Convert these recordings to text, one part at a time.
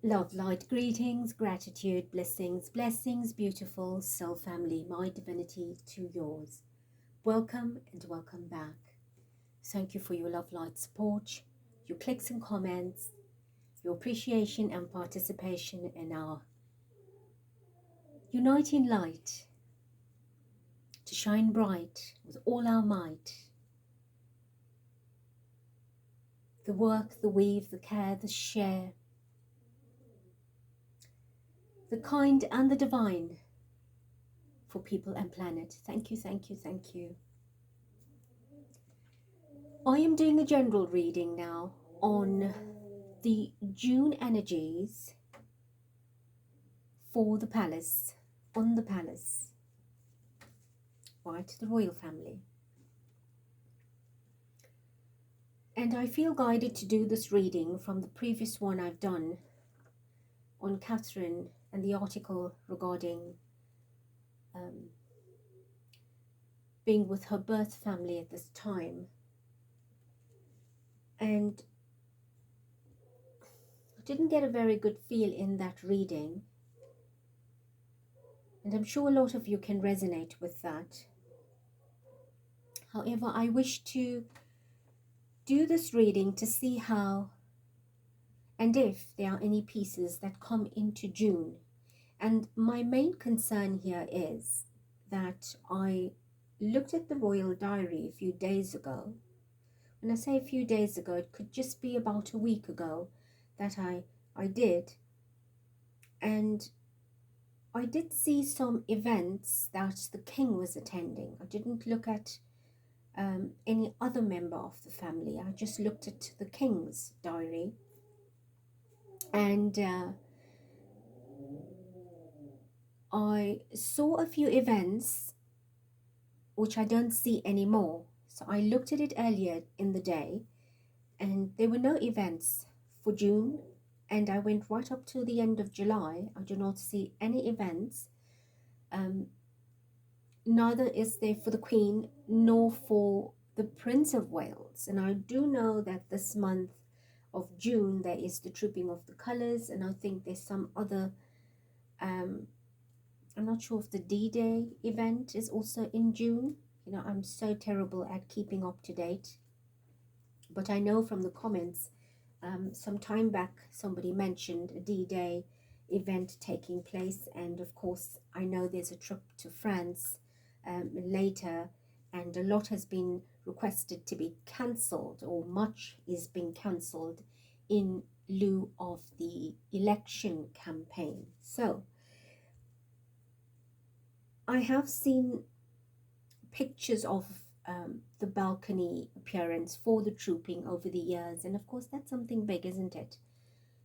Love, light, greetings, gratitude, blessings, beautiful soul family, my divinity to yours. Welcome and welcome back. Thank you for your love, light support, your clicks and comments, your appreciation and participation in our uniting light to shine bright with all our might. The work, the weave, the care, the share, the kind and the divine for people and planet. Thank you, thank you, thank you. I am doing a general reading now on the June energies for the palace, on the palace, right, the royal family. And I feel guided to do this reading from the previous one I've done on Catherine and the article regarding being with her birth family at this time. And I didn't get a very good feel in that reading. And I'm sure a lot of you can resonate with that. However, I wish to do this reading to see how and if there are any pieces that come into June. And my main concern here is that I looked at the royal diary a few days ago. When I say a few days ago, it could just be about a week ago that I did. And I did see some events that the king was attending. I didn't look at any other member of the family. I just looked at the king's diary. And I saw a few events which I don't see anymore. So I looked at it earlier in the day and there were no events for June, and I went right up to the end of July. I do not see any events. Neither is there for the Queen nor for the Prince of Wales. And I do know that this month of June there is the Trooping of the Colours, and I think there's some other I'm not sure if the D-Day event is also in June. You know, I'm so terrible at keeping up to date. But I know from the comments, some time back, somebody mentioned a D-Day event taking place. And of course, I know there's a trip to France later, and a lot has been requested to be cancelled, or much is being cancelled in lieu of the election campaign. So I have seen pictures of the balcony appearance for the trooping over the years, and of course that's something big, isn't it?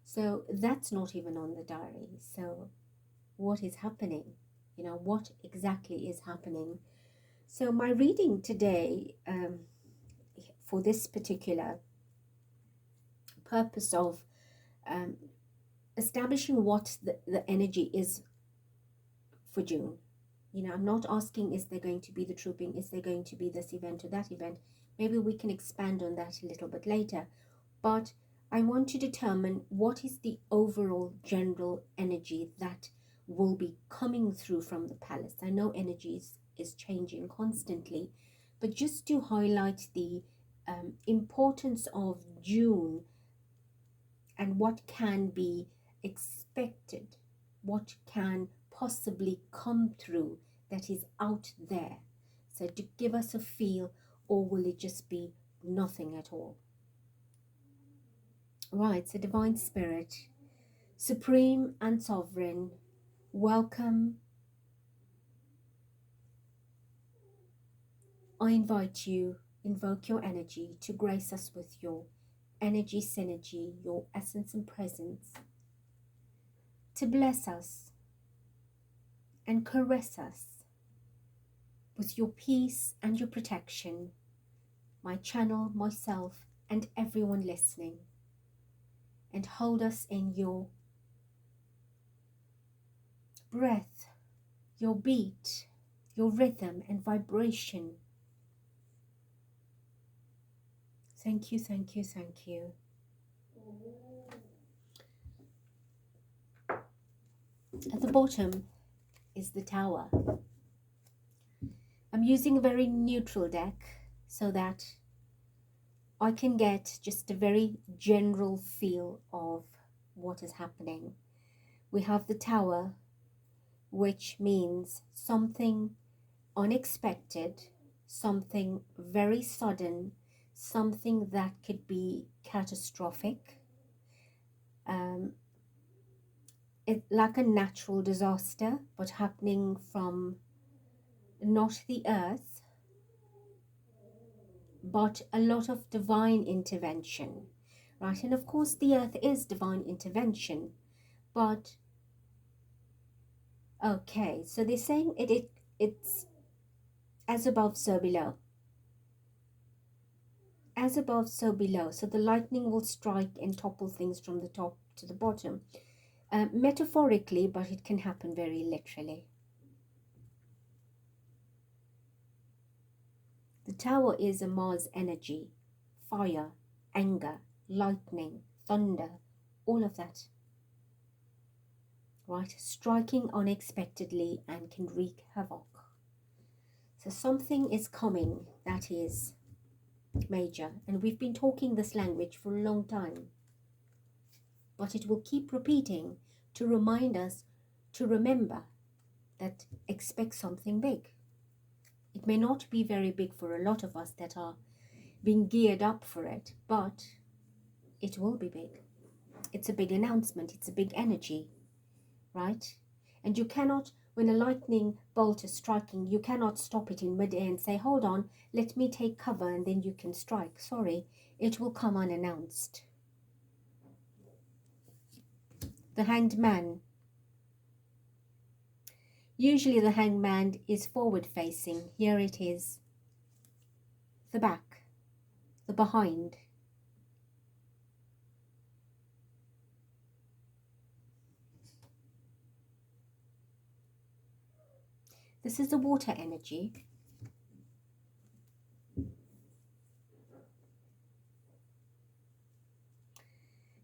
So that's not even on the diary. So what is happening? You know, what exactly is happening? So my reading today, for this particular purpose of establishing what the energy is for June. You know, I'm not asking, is there going to be the trooping? Is there going to be this event or that event? Maybe we can expand on that a little bit later. But I want to determine what is the overall general energy that will be coming through from the palace. I know energy is changing constantly, but just to highlight the importance of June and what can be expected, what can possibly come through that is out there. So to give us a feel, or will it just be nothing at all? Right, so Divine Spirit, Supreme and Sovereign, welcome. I invite you, invoke your energy to grace us with your energy synergy, your essence and presence, to bless us and caress us with your peace and your protection, my channel, myself, and everyone listening, and hold us in your breath, your beat, your rhythm and vibration. Thank you, thank you, thank you. At the bottom is the Tower. I'm using a very neutral deck so that I can get just a very general feel of what is happening. We have the Tower, which means something unexpected, something very sudden, something that could be catastrophic, like a natural disaster, but happening from not the earth, but a lot of divine intervention, right? And of course the earth is divine intervention, but okay, so they're saying it's as above so below, as above so below. So the lightning will strike and topple things from the top to the bottom, metaphorically, but it can happen very literally. The Tower is a Mars energy, fire, anger, lightning, thunder, all of that, right? Striking unexpectedly and can wreak havoc. So something is coming that is major, and we've been talking this language for a long time, but it will keep repeating to remind us to remember that expect something big. It may not be very big for a lot of us that are being geared up for it, but it will be big. It's a big announcement, it's a big energy, right? And you cannot, when a lightning bolt is striking, you cannot stop it in mid-air and say, hold on, let me take cover and then you can strike. Sorry, it will come unannounced. The Hanged Man. Usually the Hanged Man is forward facing. Here it is the back, the behind. This is the water energy.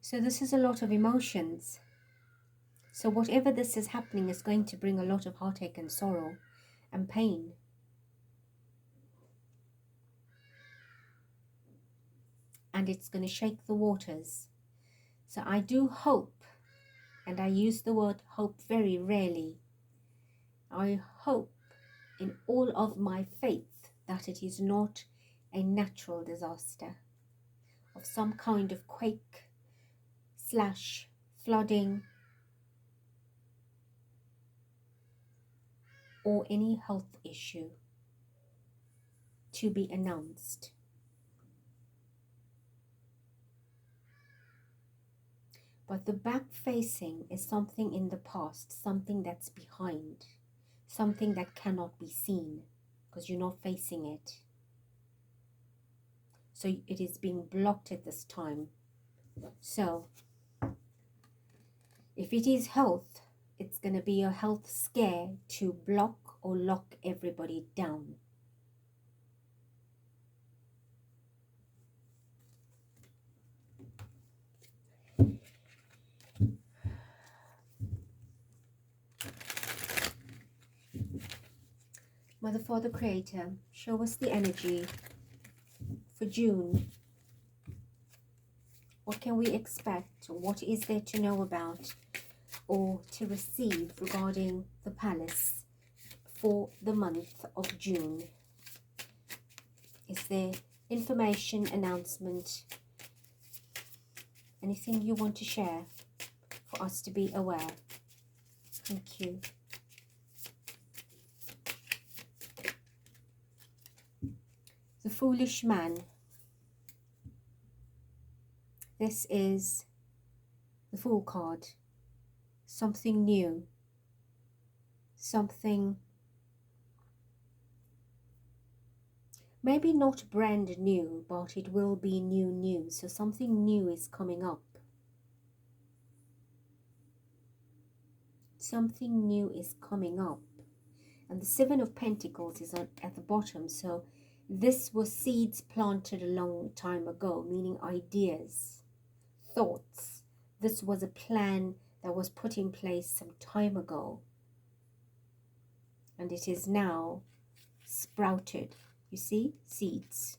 So this is a lot of emotions. So whatever this is happening is going to bring a lot of heartache and sorrow and pain. And it's going to shake the waters. So I do hope, and I use the word hope very rarely, I hope in all of my faith that it is not a natural disaster of some kind of quake / flooding or any health issue to be announced. But the back facing is something in the past, something that's behind, something that cannot be seen because you're not facing it. So it is being blocked at this time. So if it is health, it's going to be a health scare to block or lock everybody down. Mother, Father, Creator, show us the energy for June. What can we expect? What is there to know about or to receive regarding the palace for the month of June? Is there information, announcement, anything you want to share for us to be aware? Thank you. The Foolish Man. This is the Fool card. Something new. Something maybe not brand new, but it will be new. So something new is coming up. Something new is coming up. And the Seven of Pentacles is at the bottom. So this was seeds planted a long time ago, meaning ideas, thoughts. This was a plan that was put in place some time ago, and it is now sprouted. You see, seeds,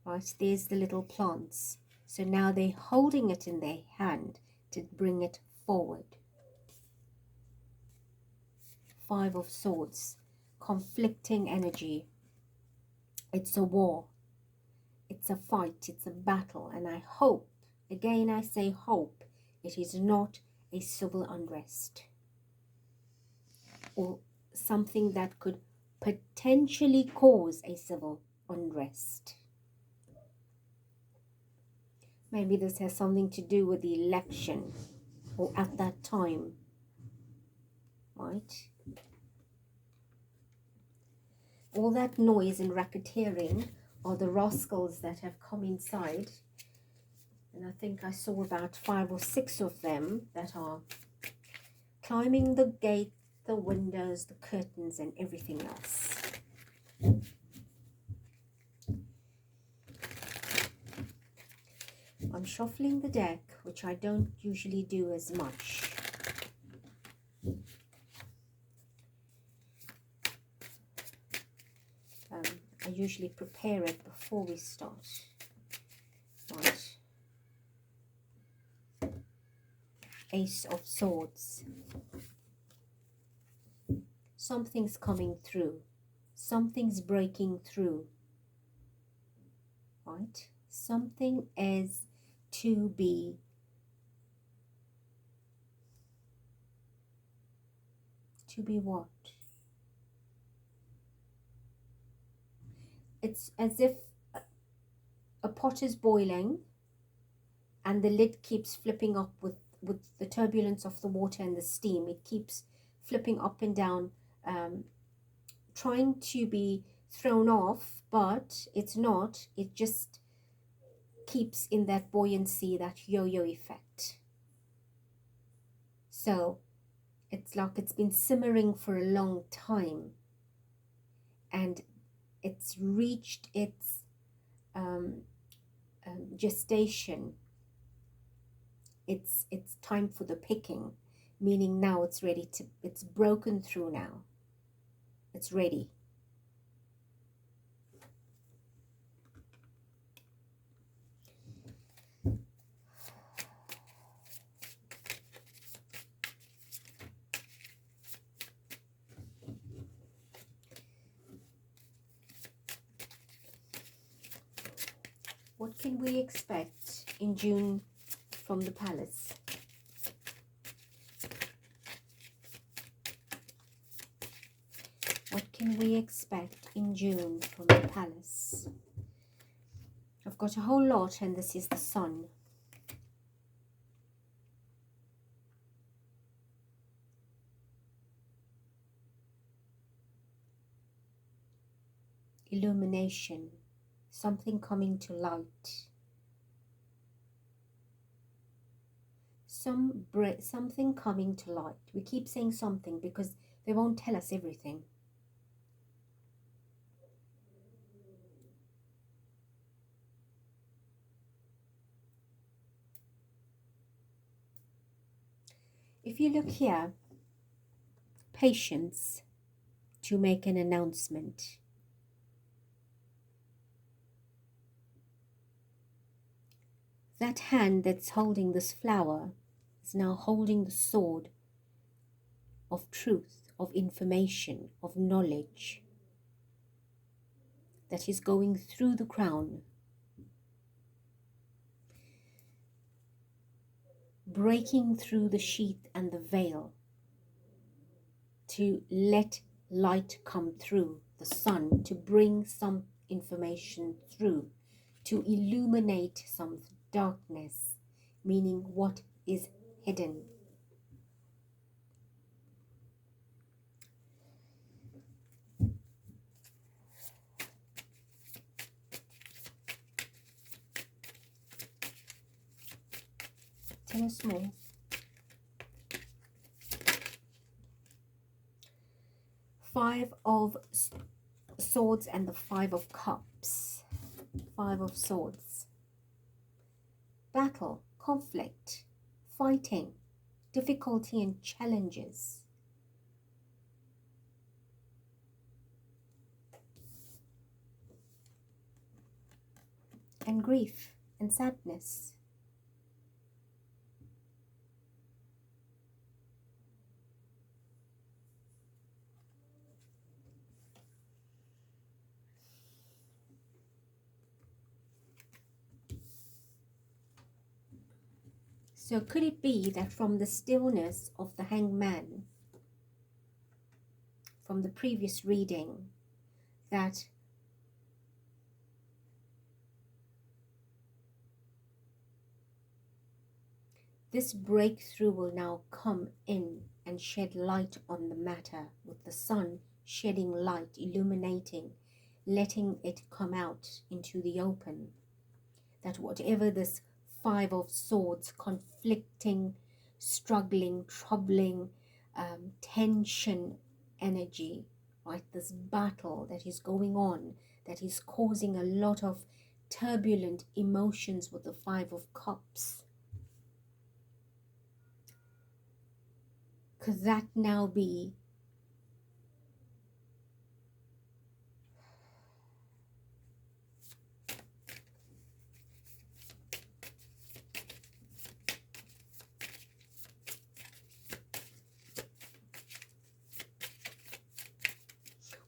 right? There's the little plants. So now they're holding it in their hand to bring it forward. Five of Swords, conflicting energy. It's a war. It's a fight. It's a battle. And I hope, again I say hope, it is not a civil unrest or something that could potentially cause a civil unrest. Maybe this has something to do with the election or at that time, right? All that noise and racketeering are the rascals that have come inside. And I think I saw about 5 or 6 of them that are climbing the gate, the windows, the curtains, and everything else. I'm shuffling the deck, which I don't usually do as much. I usually prepare it before we start. Right. Ace of Swords. Something's coming through. Something's breaking through. Right? Something is to be what? It's as if a pot is boiling and the lid keeps flipping up with the turbulence of the water and the steam. It keeps flipping up and down, trying to be thrown off, but it's not. It just keeps in that buoyancy, that yo-yo effect. So it's like it's been simmering for a long time, and it's reached its gestation. It's time for the picking, meaning now it's ready to, it's broken through now. It's ready. What can we expect in June from the palace? What can we expect in June from the palace? I've got a whole lot, and this is the Sun. Illumination. Something coming to light. Something coming to light. We keep saying something because they won't tell us everything. If you look here, patience to make an announcement. That hand that's holding this flower is now holding the sword of truth, of information, of knowledge that is going through the crown, breaking through the sheath and the veil to let light come through, the sun, to bring some information through, to illuminate some darkness, meaning what is hidden. Tell us more. Five of Swords and the Five of Cups. Five of Swords. Battle, conflict, fighting, difficulty and challenges. And grief and sadness. So could it be that from the stillness of the Hanged Man, from the previous reading, that this breakthrough will now come in and shed light on the matter, with the sun shedding light, illuminating, letting it come out into the open, that whatever this Five of Swords, conflicting, struggling, troubling, tension energy, right, this battle that is going on, that is causing a lot of turbulent emotions with the Five of Cups, could that now be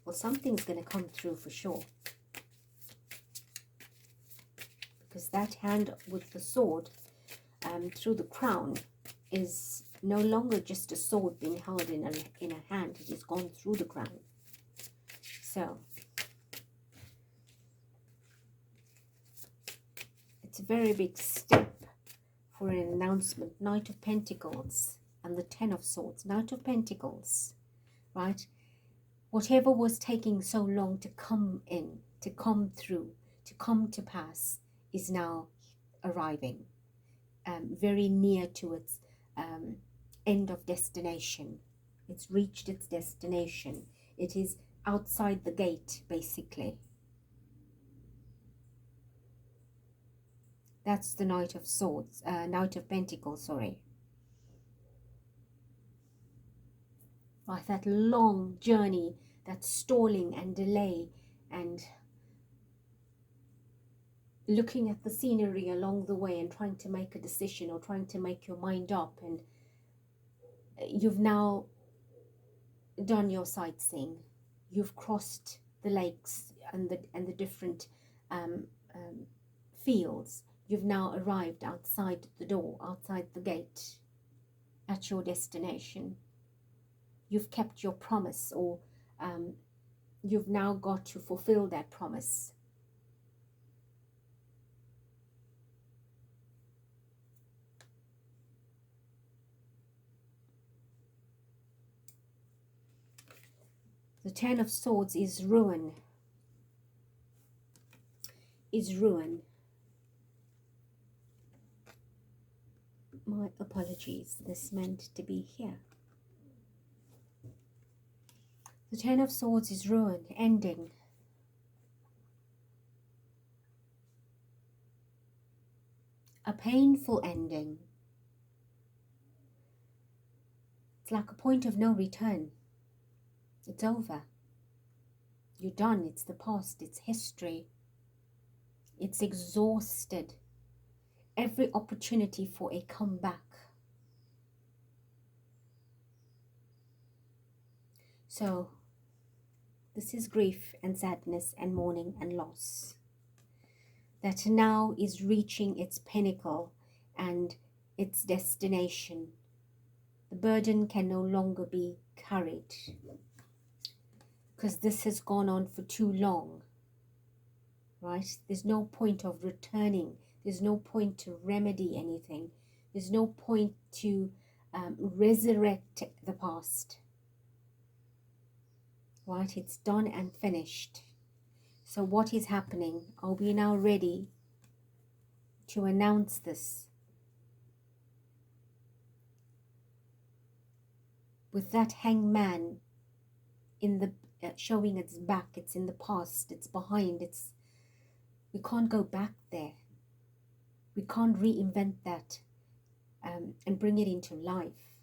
well, something's going to come through for sure, because that hand with the sword through the crown is no longer just a sword being held in a hand. It has gone through the crown. So it's a very big step for an announcement. Knight of Pentacles and the Ten of Swords. Knight of Pentacles, right? Whatever was taking so long to come in, to come through, to come to pass, is now arriving, very near to its end of destination. It's reached its destination. It is outside the gate, basically. That's the Knight of Swords, Knight of Pentacles, sorry. Right, that long journey, that stalling and delay, and looking at the scenery along the way and trying to make a decision or trying to make your mind up, and you've now done your sightseeing. You've crossed the lakes and the different fields. You've now arrived outside the door, outside the gate, at your destination. You've kept your promise, or you've now got to fulfill that promise. The Ten of Swords is ruin. Is ruin. My apologies. This meant to be here. The Ten of Swords is ruin, ending. A painful ending. It's like a point of no return. It's over. You're done. It's the past. It's history. It's exhausted. Every opportunity for a comeback. So, this is grief and sadness and mourning and loss that now is reaching its pinnacle and its destination. The burden can no longer be carried, because this has gone on for too long, right? There's no point of returning. There's no point to remedy anything. There's no point to resurrect the past, right? It's done and finished. So what is happening? Are we now ready to announce this? With that Hanged Man in the showing its back, it's in the past, it's behind, we can't go back there. We can't reinvent that and bring it into life.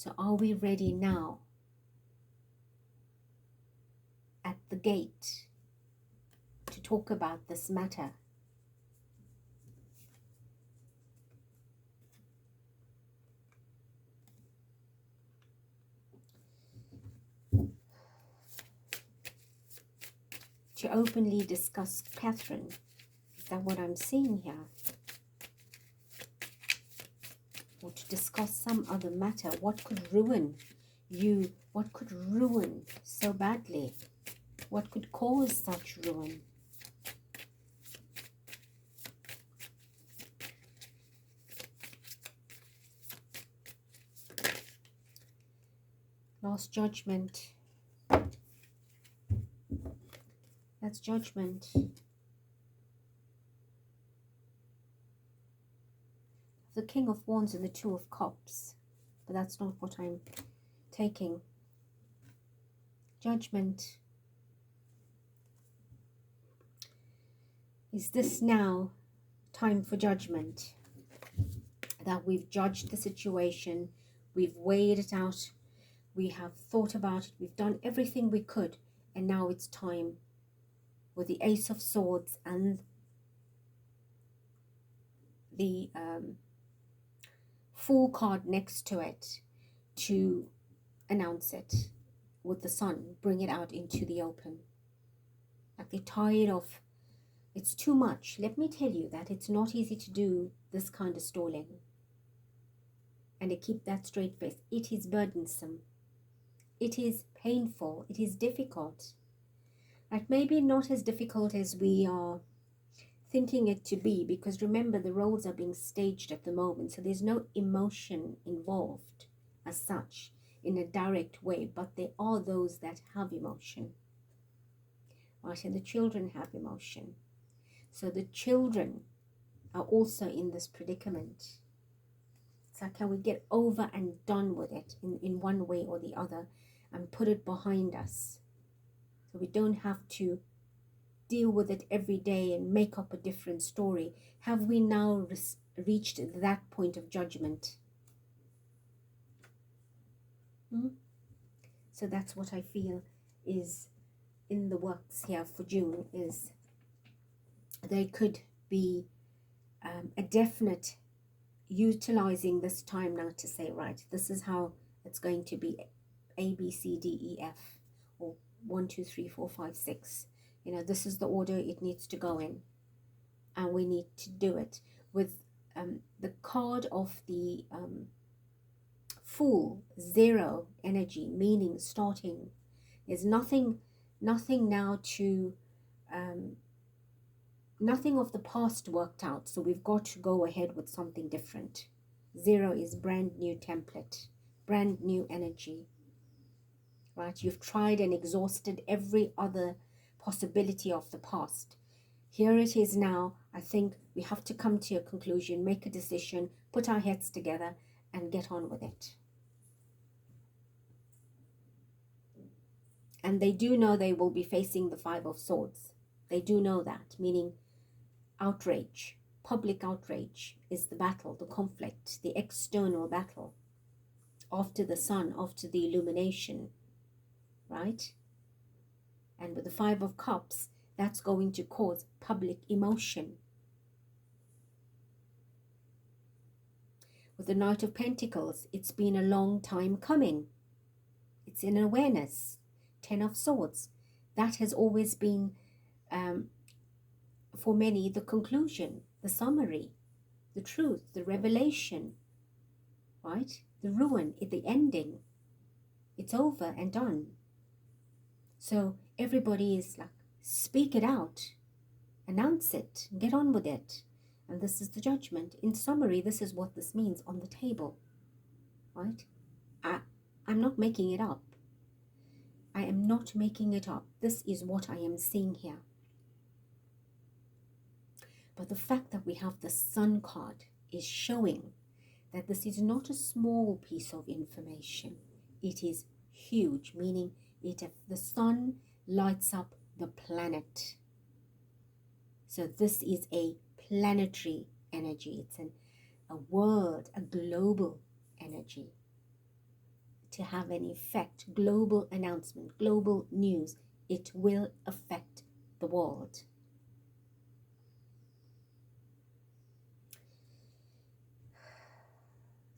So are we ready now at the gate to talk about this matter? To openly discuss Catherine? Is that what I'm seeing here? Or to discuss some other matter? What could ruin you? What could ruin so badly? What could cause such ruin? Last Judgment. That's Judgment. The King of Wands and the Two of Cups. But that's not what I'm taking. Judgment. Is this now time for judgment? That we've judged the situation, we've weighed it out, we have thought about it, we've done everything we could, and now it's time with the Ace of Swords and the Fool card next to it to announce it with the Sun, bring it out into the open. Like they're tired of, it's too much. Let me tell you that it's not easy to do this kind of stalling. And to keep that straight face, it is burdensome. It is painful. It is difficult. Like maybe not as difficult as we are thinking it to be, because remember the roles are being staged at the moment, so there's no emotion involved as such in a direct way, but there are those that have emotion, right? And the children have emotion, so the children are also in this predicament. So can we get over and done with it in one way or the other and put it behind us, so we don't have to deal with it every day and make up a different story? Have we now reached that point of judgment? So that's what I feel is in the works here for June, is there could be a definite utilizing this time now to say, right, this is how it's going to be, A, B, C, D, E, F, or 1, 2, 3, 4, 5, 6. You know, this is the order it needs to go in, and we need to do it with the card of the Fool, 0 energy, meaning starting. There's nothing now to nothing of the past worked out, so we've got to go ahead with something different. 0 is brand new template, brand new energy, right? You've tried and exhausted every other possibility of the past. Here it is now. I think we have to come to a conclusion, make a decision, put our heads together and get on with it. And they do know they will be facing the 5 of Swords. They do know that, meaning outrage, public outrage is the battle, the conflict, the external battle. After the Sun, after the illumination, right? And with the 5 of Cups, that's going to cause public emotion. With the Knight of Pentacles, it's been a long time coming. It's in awareness. 10 of Swords, that has always been, for many, the conclusion, the summary, the truth, the revelation, right? The ruin, the ending. It's over and done. So everybody is like, speak it out, announce it, get on with it. And this is the judgment. In summary, this is what this means on the table, right? I'm not making it up. I am not making it up. This is what I am seeing here. But the fact that we have the Sun card is showing that this is not a small piece of information. It is huge, meaning the Sun lights up the planet. So this is a planetary energy. It's a world, a global energy. to have an effect, global announcement, global news. It will affect the world.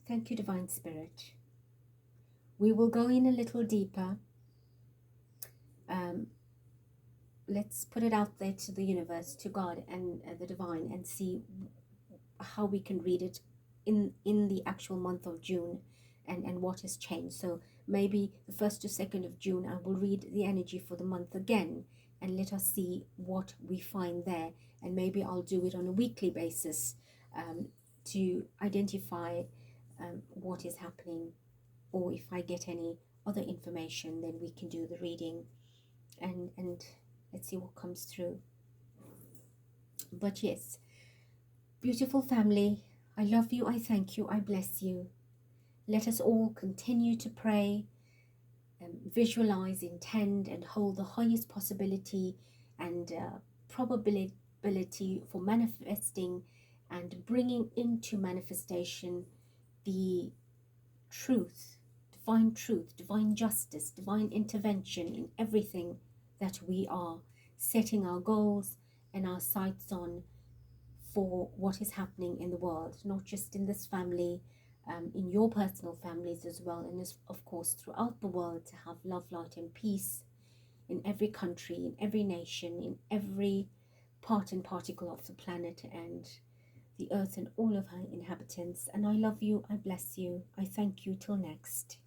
Thank you, Divine Spirit. We will go in a little deeper. Let's put it out there to the universe, to God and the divine, and see how we can read it in the actual month of June, and what has changed. So maybe the 1st to 2nd of June, I will read the energy for the month again, and let us see what we find there. And maybe I'll do it on a weekly basis to identify what is happening, or if I get any other information, then we can do the reading, and let's see what comes through. But yes, beautiful family, I love you, I thank you, I bless you. Let us all continue to pray, visualize, intend, and hold the highest possibility and probability for manifesting and bringing into manifestation the truth, divine justice, divine intervention in everything that we are setting our goals and our sights on for what is happening in the world, not just in this family, in your personal families as well, and of course throughout the world, to have love, light and peace in every country, in every nation, in every part and particle of the planet and the earth and all of her inhabitants. And I love you, I bless you, I thank you. Till next.